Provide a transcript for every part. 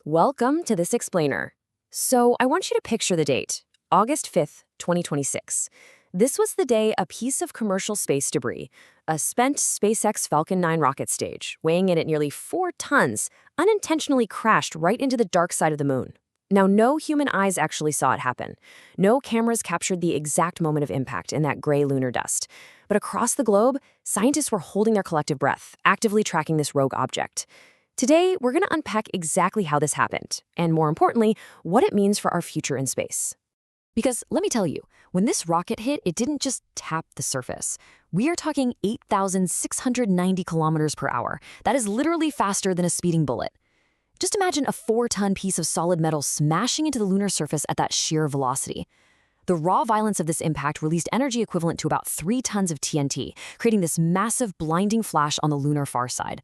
Welcome to this explainer. So I want you to picture the date, August 5th, 2026. This was the day a piece of commercial space debris, a spent SpaceX Falcon 9 rocket stage, weighing in at nearly 4 tons, unintentionally crashed right into the dark side of the moon. Now, no human eyes actually saw it happen. No cameras captured the exact moment of impact in that gray lunar dust. But across the globe, scientists were holding their collective breath, actively tracking this rogue object. Today, we're going to unpack exactly how this happened, and more importantly, what it means for our future in space. Because let me tell you, when this rocket hit, it didn't just tap the surface. We are talking 8,690 kilometers per hour. That is literally faster than a speeding bullet. Just imagine a 4-ton piece of solid metal smashing into the lunar surface at that sheer velocity. The raw violence of this impact released energy equivalent to about 3 tons of TNT, creating this massive, blinding flash on the lunar far side.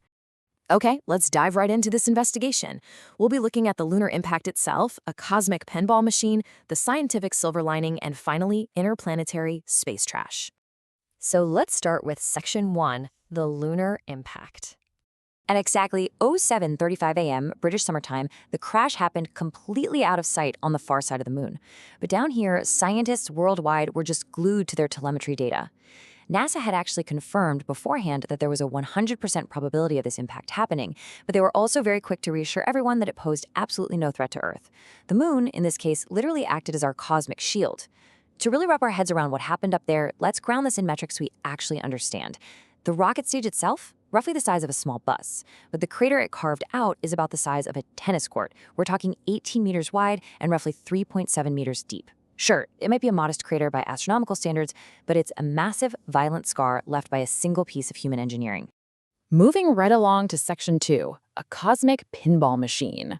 Okay, let's dive right into this investigation. We'll be looking at the lunar impact itself, a cosmic pinball machine, the scientific silver lining, and finally, interplanetary space trash. So let's start with Section 1, the lunar impact. At exactly 07:35 a.m. British Summer Time, the crash happened completely out of sight on the far side of the moon. But down here, scientists worldwide were just glued to their telemetry data. NASA had actually confirmed beforehand that there was a 100% probability of this impact happening, but they were also very quick to reassure everyone that it posed absolutely no threat to Earth. The moon, in this case, literally acted as our cosmic shield. To really wrap our heads around what happened up there, let's ground this in metrics we actually understand. The rocket stage itself, roughly the size of a small bus, but the crater it carved out is about the size of a tennis court. We're talking 18 meters wide and roughly 3.7 meters deep. Sure, it might be a modest crater by astronomical standards, but it's a massive, violent scar left by a single piece of human engineering. Moving right along to Section 2, a cosmic pinball machine.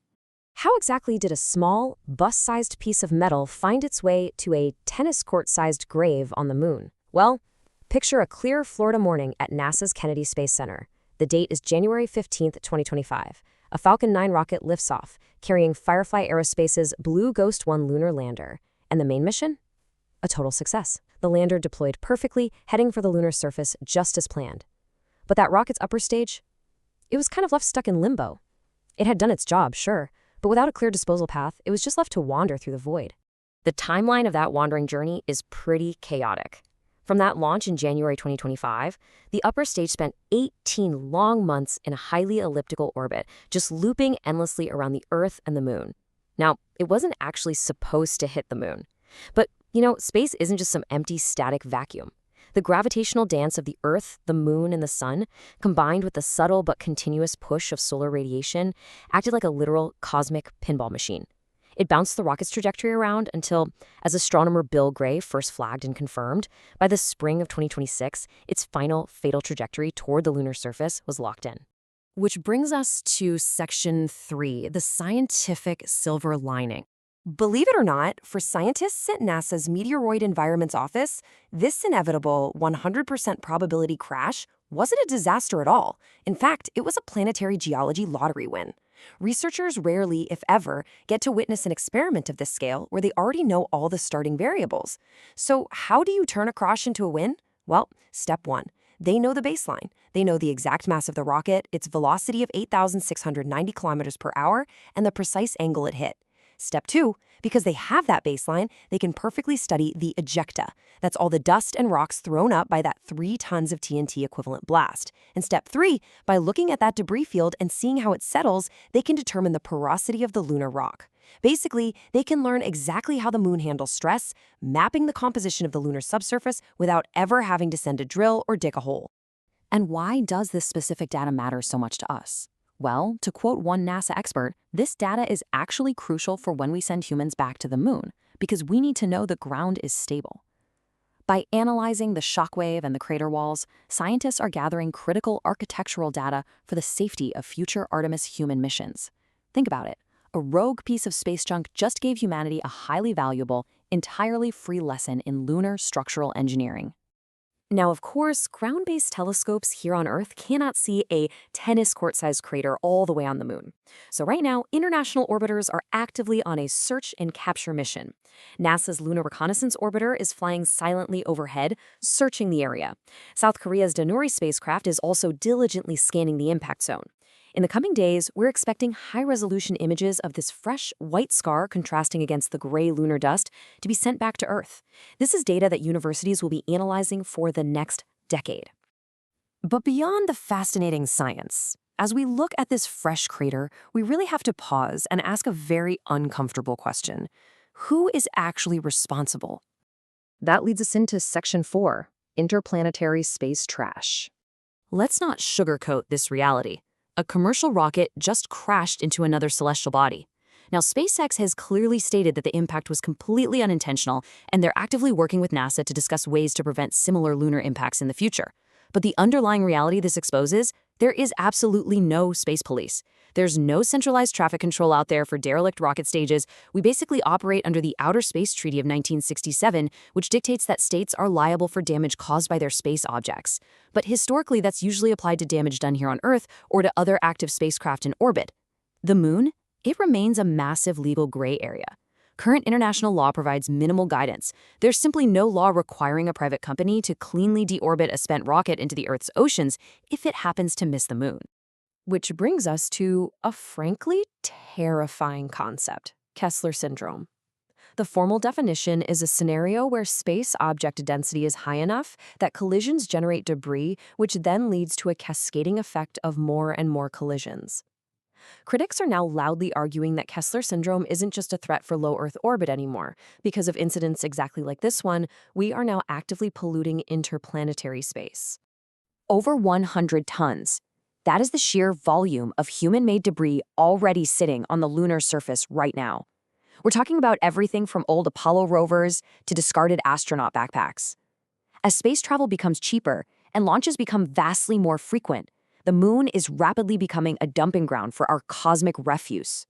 How exactly did a small, bus-sized piece of metal find its way to a tennis court-sized grave on the moon? Well, picture a clear Florida morning at NASA's Kennedy Space Center. The date is January 15th, 2025. A Falcon 9 rocket lifts off, carrying Firefly Aerospace's Blue Ghost 1 lunar lander. And the main mission? A total success. The lander deployed perfectly, heading for the lunar surface just as planned. But that rocket's upper stage? It was kind of left stuck in limbo. It had done its job, sure, but without a clear disposal path, it was just left to wander through the void. The timeline of that wandering journey is pretty chaotic. From that launch in January 2025, the upper stage spent 18 long months in a highly elliptical orbit, just looping endlessly around the Earth and the moon. Now, it wasn't actually supposed to hit the moon. But, space isn't just some empty, static vacuum. The gravitational dance of the Earth, the moon, and the sun, combined with the subtle but continuous push of solar radiation, acted like a literal cosmic pinball machine. It bounced the rocket's trajectory around until, as astronomer Bill Gray first flagged and confirmed, by the spring of 2026, its final fatal trajectory toward the lunar surface was locked in. Which brings us to Section 3, the scientific silver lining. Believe it or not, for scientists at NASA's Meteoroid Environments Office, this inevitable 100% probability crash wasn't a disaster at all. In fact, it was a planetary geology lottery win. Researchers rarely, if ever, get to witness an experiment of this scale where they already know all the starting variables. So how do you turn a crash into a win? Well, step 1. They know the baseline. They know the exact mass of the rocket, its velocity of 8,690 kilometers per hour, and the precise angle it hit. Step 2, because they have that baseline, they can perfectly study the ejecta. That's all the dust and rocks thrown up by that 3 tons of TNT equivalent blast. And step 3, by looking at that debris field and seeing how it settles, they can determine the porosity of the lunar rock. Basically, they can learn exactly how the moon handles stress, mapping the composition of the lunar subsurface without ever having to send a drill or dig a hole. And why does this specific data matter so much to us? Well, to quote one NASA expert, this data is actually crucial for when we send humans back to the moon, because we need to know the ground is stable. By analyzing the shockwave and the crater walls, scientists are gathering critical architectural data for the safety of future Artemis human missions. Think about it. A rogue piece of space junk just gave humanity a highly valuable, entirely free lesson in lunar structural engineering. Now, of course, ground-based telescopes here on Earth cannot see a tennis court-sized crater all the way on the moon. So right now, international orbiters are actively on a search and capture mission. NASA's Lunar Reconnaissance Orbiter is flying silently overhead, searching the area. South Korea's Danuri spacecraft is also diligently scanning the impact zone. In the coming days, we're expecting high-resolution images of this fresh, white scar contrasting against the gray lunar dust to be sent back to Earth. This is data that universities will be analyzing for the next decade. But beyond the fascinating science, as we look at this fresh crater, we really have to pause and ask a very uncomfortable question. Who is actually responsible? That leads us into Section 4, Interplanetary Space Trash. Let's not sugarcoat this reality. A commercial rocket just crashed into another celestial body. Now, SpaceX has clearly stated that the impact was completely unintentional, and they're actively working with NASA to discuss ways to prevent similar lunar impacts in the future. But the underlying reality this exposes, there is absolutely no space police. There's no centralized traffic control out there for derelict rocket stages. We basically operate under the Outer Space Treaty of 1967, which dictates that states are liable for damage caused by their space objects. But historically, that's usually applied to damage done here on Earth or to other active spacecraft in orbit. The Moon? It remains a massive legal gray area. Current international law provides minimal guidance. There's simply no law requiring a private company to cleanly deorbit a spent rocket into the Earth's oceans if it happens to miss the Moon. Which brings us to a frankly terrifying concept, Kessler syndrome. The formal definition is a scenario where space object density is high enough that collisions generate debris, which then leads to a cascading effect of more and more collisions. Critics are now loudly arguing that Kessler syndrome isn't just a threat for low Earth orbit anymore. Because of incidents exactly like this one, we are now actively polluting interplanetary space. Over 100 tons. That is the sheer volume of human-made debris already sitting on the lunar surface right now. We're talking about everything from old Apollo rovers to discarded astronaut backpacks. As space travel becomes cheaper and launches become vastly more frequent, the Moon is rapidly becoming a dumping ground for our cosmic refuse.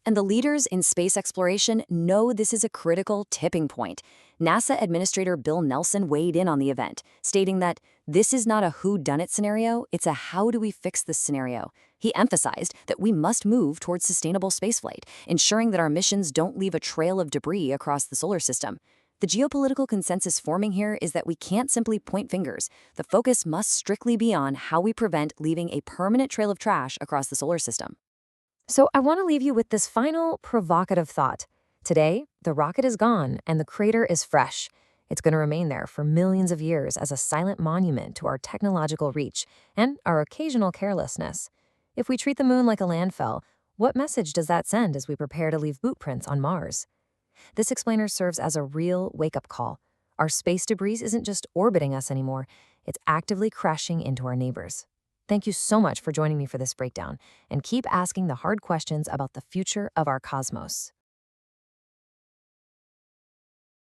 And the leaders in space exploration know this is a critical tipping point. NASA Administrator Bill Nelson weighed in on the event, stating that this is not a who-done-it scenario, it's a how-do-we-fix-this scenario. He emphasized that we must move towards sustainable spaceflight, ensuring that our missions don't leave a trail of debris across the solar system. The geopolitical consensus forming here is that we can't simply point fingers. The focus must strictly be on how we prevent leaving a permanent trail of trash across the solar system. So I want to leave you with this final provocative thought. Today, the rocket is gone and the crater is fresh. It's going to remain there for millions of years as a silent monument to our technological reach and our occasional carelessness. If we treat the Moon like a landfill, what message does that send as we prepare to leave boot prints on Mars? This explainer serves as a real wake-up call. Our space debris isn't just orbiting us anymore, it's actively crashing into our neighbors. Thank you so much for joining me for this breakdown, and keep asking the hard questions about the future of our cosmos.